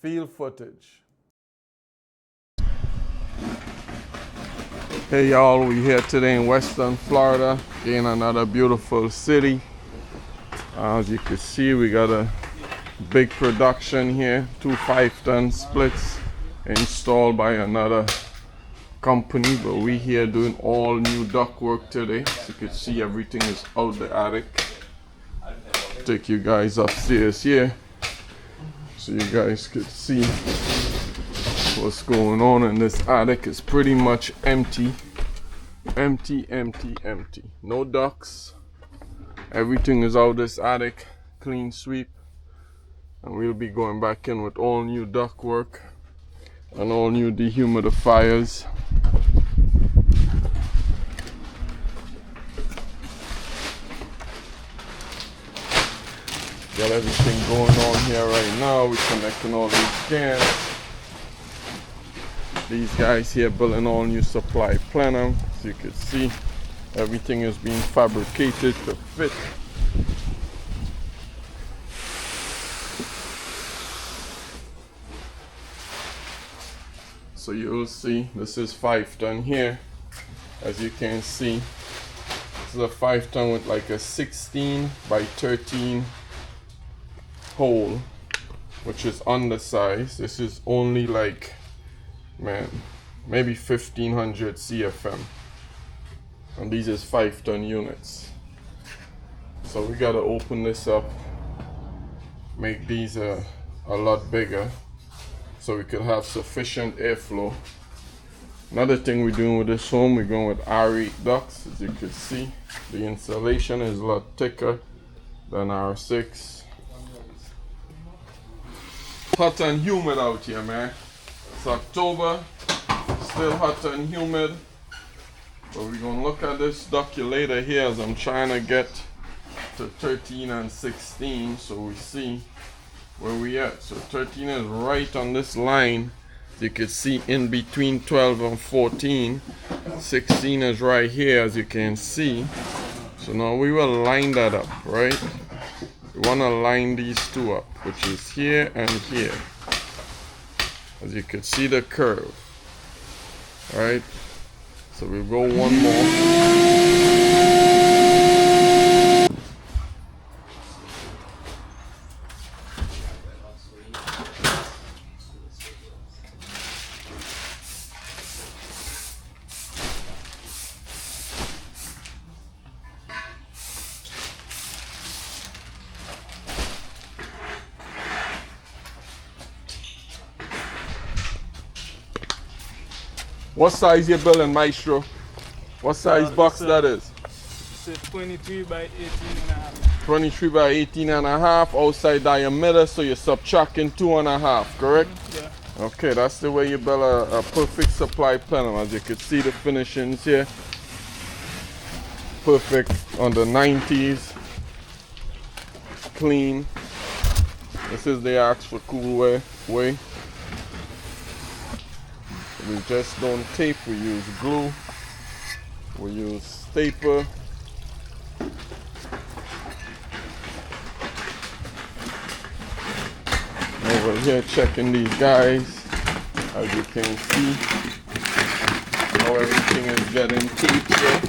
field footage. Hey y'all, we here today in Western Florida in another beautiful city. As you can see, we got a big production here, 2 5-ton splits installed by another company, but we here doing all new ductwork today. As you can see, everything is out the attic. Take you guys upstairs here so you guys could see what's going on in this attic. Is pretty much empty. Empty. No ducts. Everything is out this attic. Clean sweep. And we'll be going back in with all new ductwork and all new dehumidifiers. Got everything going on here right now. We're connecting all these cans. These guys here building all new supply Plenums. As you can see, everything is being fabricated to fit. So you'll see this is 5-ton here. As you can see, this is a 5-ton with like a 16 by 13 hole, which is undersized. This is only like, man, maybe 1500 CFM, and these is 5-ton units. So we gotta open this up, make these a lot bigger so we could have sufficient airflow. Another thing we're doing with this home, we're going with R8 ducts. As you can see, the insulation is a lot thicker than R6. Hot and humid out here, man. It's October, still hot and humid. But we're gonna look at this ductulator here as I'm trying to get to 13 and 16 so we see where we at. So 13 is right on this line. You can see in between 12 and 14. 16 is right here, as you can see. So now we will line that up, right? We want to line these two up, which is here and here. As you can see the curve, right? So we'll go one more. What size you building, Maestro? What size box that is? It's a 23 by 18 and a half. 23 by 18 and a half outside diameter, so you're subtracting 2.5, correct? Yeah. Okay, that's the way you build a perfect supply plenum. As you can see the finishings here. Perfect on the 90s. Clean. This is the AskForCool way. We just don't tape, we use glue, we use stapler. Over here checking these guys, as you can see how everything is getting taped here.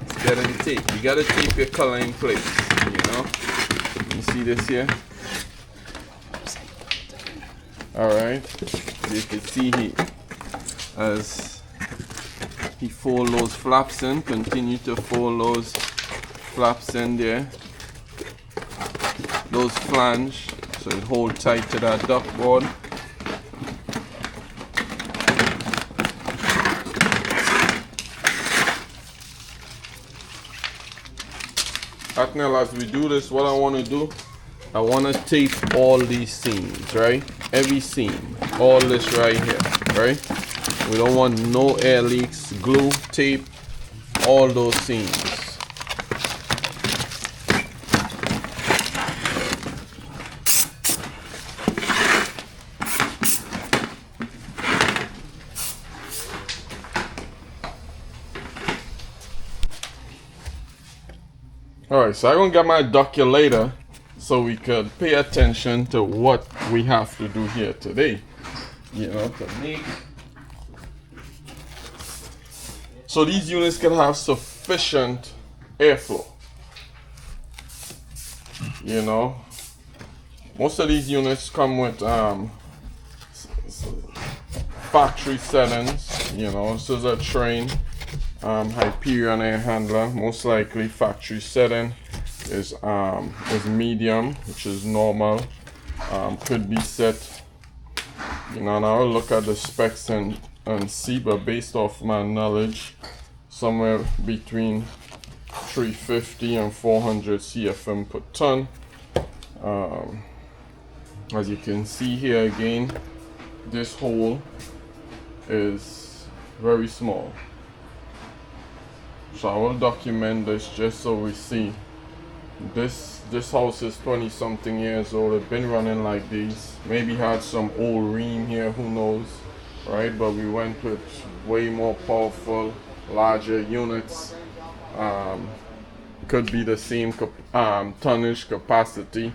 It's getting taped. You gotta tape your color in place, you know. You see this here? Alright, you can see as he fold those flaps in, continue to fold those flaps in there, those flange, so it hold tight to that ductboard. Now as we do this, what I want to do, I want to tape all these seams, right? Every seam, all this right here, right? We don't want no air leaks. Glue, tape, all those seams. Alright, so I'm gonna get my ductulator so we could pay attention to what we have to do here today, you know, to make. So these units can have sufficient airflow. You know, most of these units come with factory settings. You know, this is a Train Hyperion air handler. Most likely factory setting is medium, which is normal. Could be set. You know, and I'll look at the specs and see, but based off my knowledge, somewhere between 350 and 400 CFM per ton. As you can see here again, this hole is very small. So I will document this just so we see. This house is 20 something years old. It's been running like these. Maybe had some old ream here, who knows, right? But we went with way more powerful, larger units. Could be the same tonnage capacity,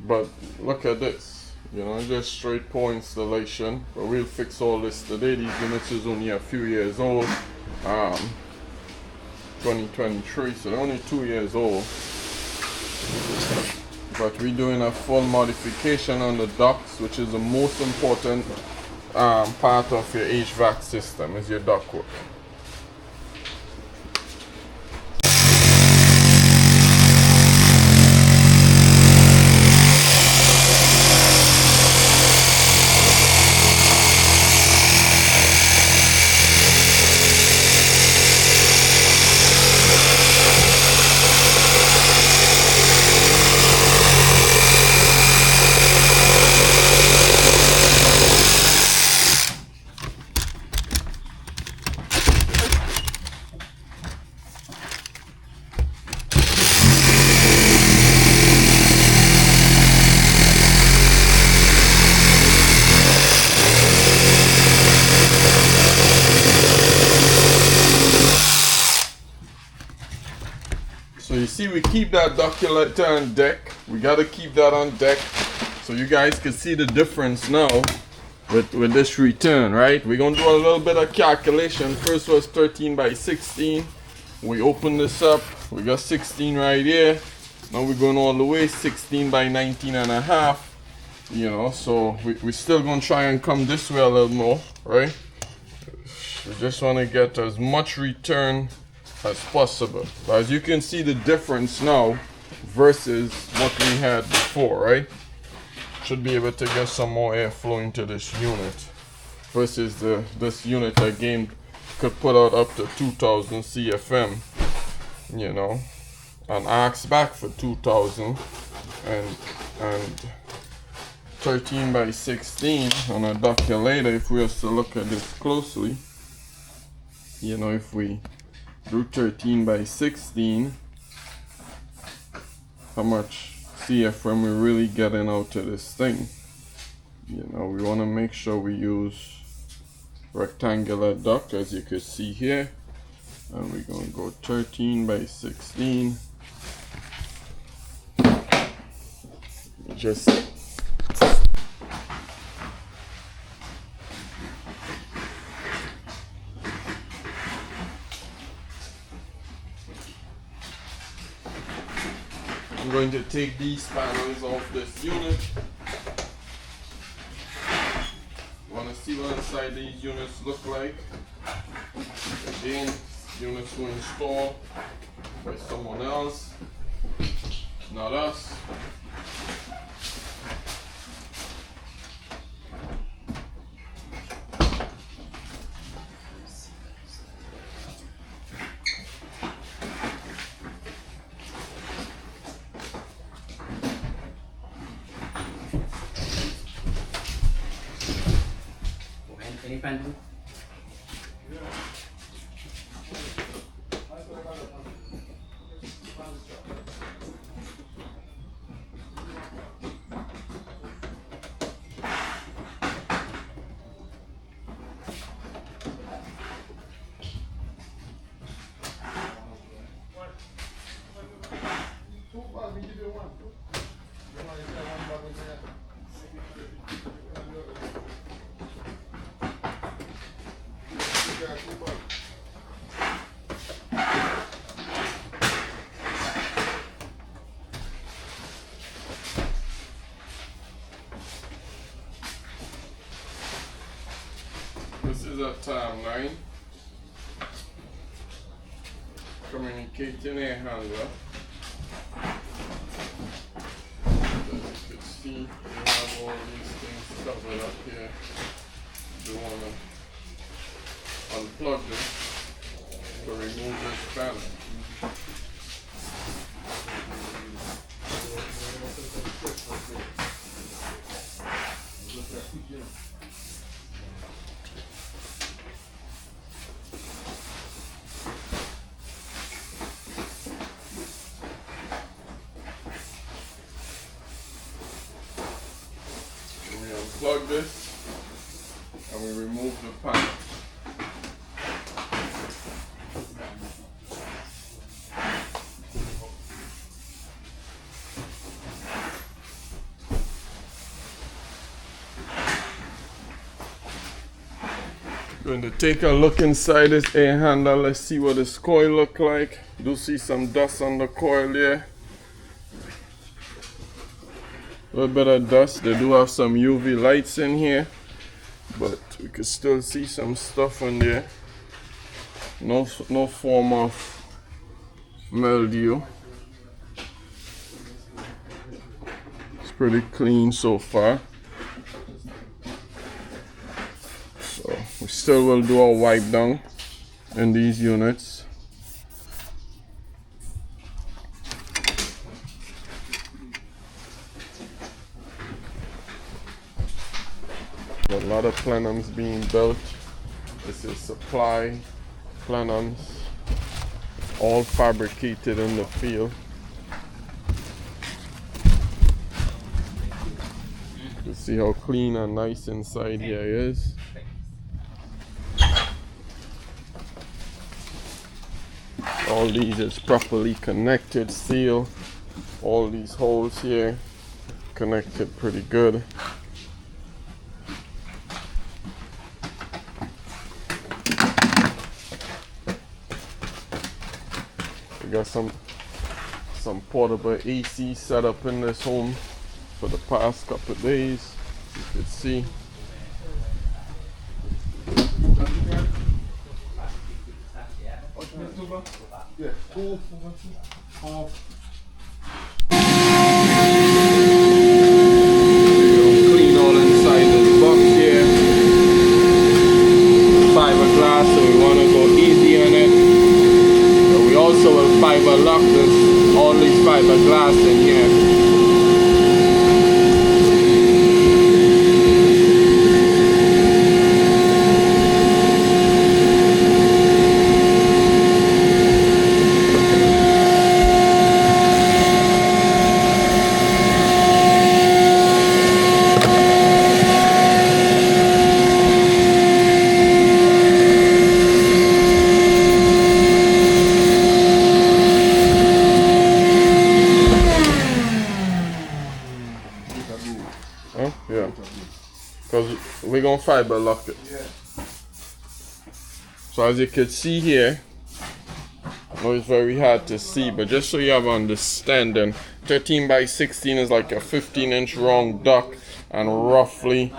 but look at this, you know, just straight pour installation. But we'll fix all this today. These units is only a few years old, 2023, so they're only 2 years old. But we're doing a full modification on the ducts, which is the most important part of your HVAC system, is your ductwork. So you see, we keep that ductulator on deck. We gotta keep that on deck so you guys can see the difference now with this return, right? We're gonna do a little bit of calculation. First was 13 by 16. We open this up, we got 16 right here. Now we're going all the way 16 by 19 and a half. You know, so we're still gonna try and come this way a little more, right? We just wanna get as much return as possible. But as you can see the difference now versus what we had before, right? Should be able to get some more airflow into this unit versus this unit again could put out up to 2000 CFM, you know, and ask back for 2000 and 13 by 16 on a ductulator. If we was to look at this closely, you know, if we do 13 by 16, how much CFM we're really getting out of this thing. You know, we want to make sure we use rectangular duct, as you can see here, and we're going to go 13 by 16. Just I'm going to take these panels off this unit. Want to see what inside these units look like. Again, units were installed by someone else, not us. Anything? This is a timeline communicating air handler. As you can see, you have all these things covered up here. You want to unplug this to remove this panel. Plug this and we remove the panel. Going to take a look inside this air handler. Let's see what this coil look like. Do see some dust on the coil there. A little bit of dust. They do have some UV lights in here, but we can still see some stuff in there. No form of mildew. It's pretty clean so far. So we still will do a wipe down in these units. A lot of plenums being built. This is supply plenums, all fabricated in the field. You see how clean and nice inside here is. All these is properly connected, sealed. All these holes here connected pretty good. Got some portable AC set up in this home for the past couple of days. You can see. Clean all inside this box here. Fiberglass, so we want to go easy on it. We also will fiber lock this, all these fiberglass in here. Yeah, because we're gonna fiber lock it. So as you can see here, I know it's very hard to see, but just so you have understanding, 13 by 16 is like a 15-inch round duct, and roughly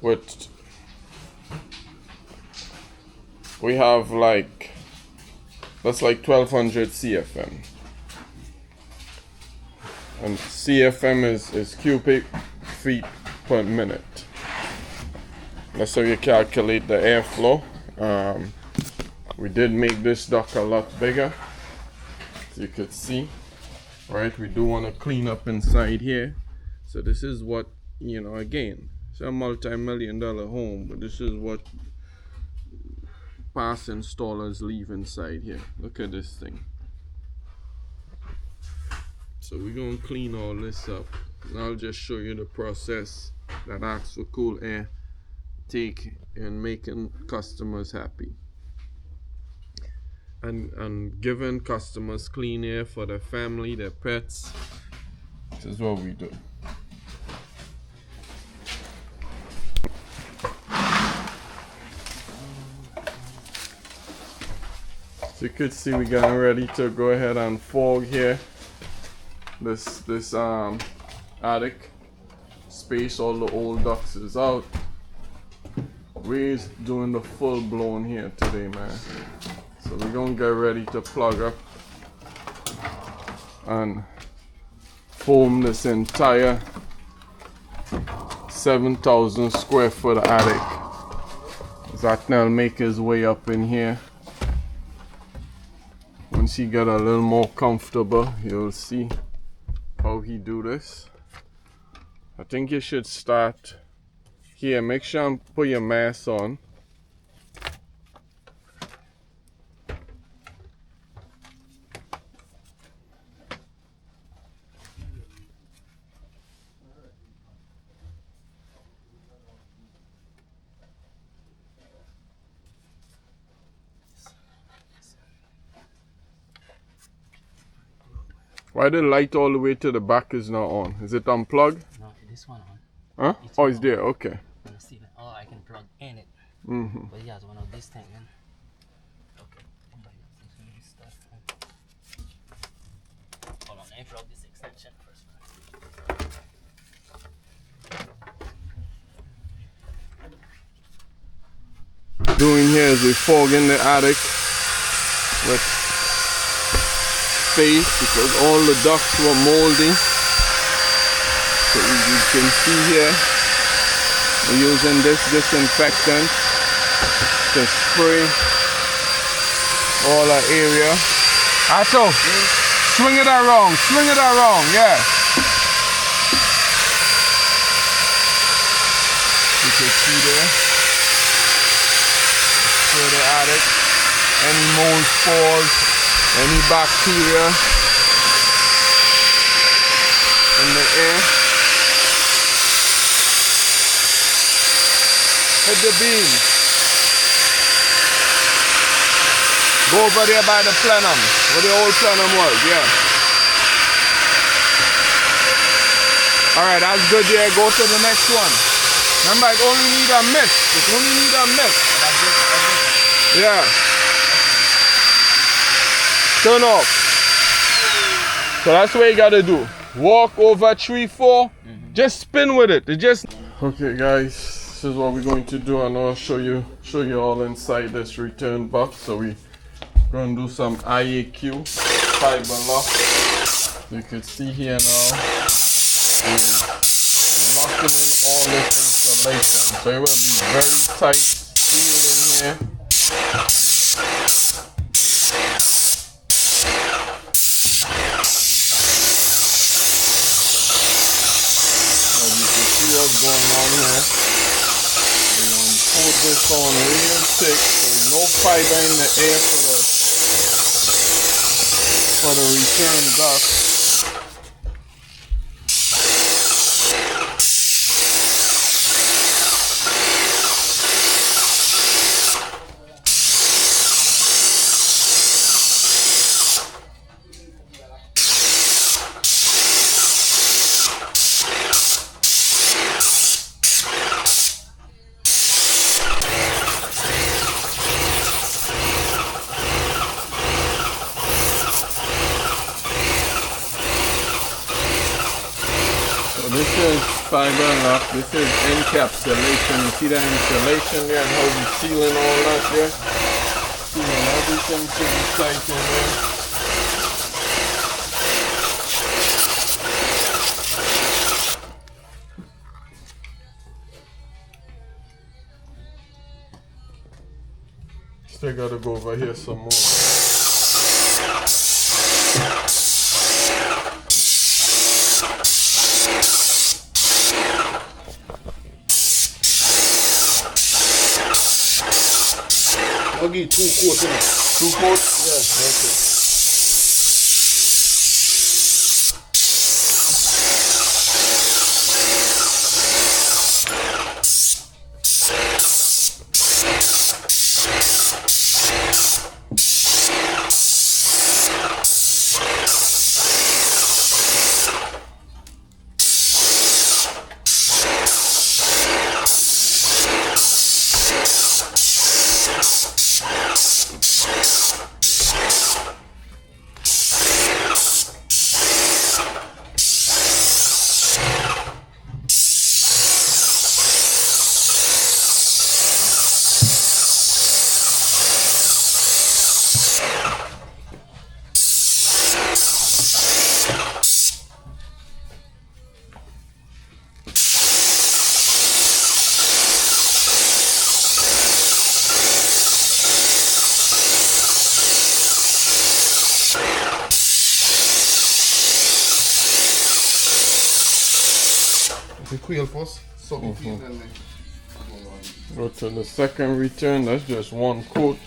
with we have like, that's like 1200 CFM. And CFM is cubic feet per minute. That's how you calculate the airflow. We did make this duct a lot bigger, as you could see. Right, we do want to clean up inside here. So this is what, you know, again, it's a multi-million-dollar home, but this is what past installers leave inside here. Look at this thing. So we're going to clean all this up, and I'll just show you the process that AskForCool Air take in making customers happy and giving customers clean air for their family, their pets. This is what we do. So you could see we're getting ready to go ahead and fog here. This attic space. All the old ducts is out. We're doing the full blown here today, man. So we're gonna get ready to plug up and foam this entire 7,000 square foot attic. Zach now make his way up in here. Once he get a little more comfortable, you'll see how he do this. I think you should start here. Make sure and put your mask on. Why the light all the way to the back is not on? Is it unplugged? No, this one on. Huh? Oh, it's there. Okay. Oh, I can plug in it. Mm-hmm. But yeah, it's one of this thing, man. Okay. Hold on, let me plug this extension first. Doing here is we fogging the attic with space because all the ducts were moldy. So you can see here we're using this disinfectant to spray all our area. Ato, swing it around, yeah. You can see there. Spray the attic, any mold spores, any bacteria in the air. Hit the beam. Go over there by the plenum, where the old plenum was, yeah. Alright, that's good there. Go to the next one. Remember, it only need a mist. It only need a mist. Yeah. Turn off. So that's what you gotta do. Walk over 3-4. Just spin with it. Okay, guys. This is what we're going to do, and I'll show you all inside this return box. So we're going to do some IAQ fiber lock. You can see here now we're locking in all this insulation, so it will be very tight sealed in here. As you can see what's going on here. Put this on real thick, so no fiber in the air for the return duct. This is fiber lock, this is encapsulation. You see that insulation there and how we sealing all that there? Sealing everything to be tight in there. Still gotta go over here some more. I'll give you 2 quarts in it. 2 quarts? Yes. Okay. quail first, suck it in, and then Go to the second return. That's just one coat.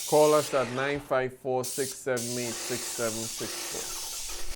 Call us at 954-678-6764.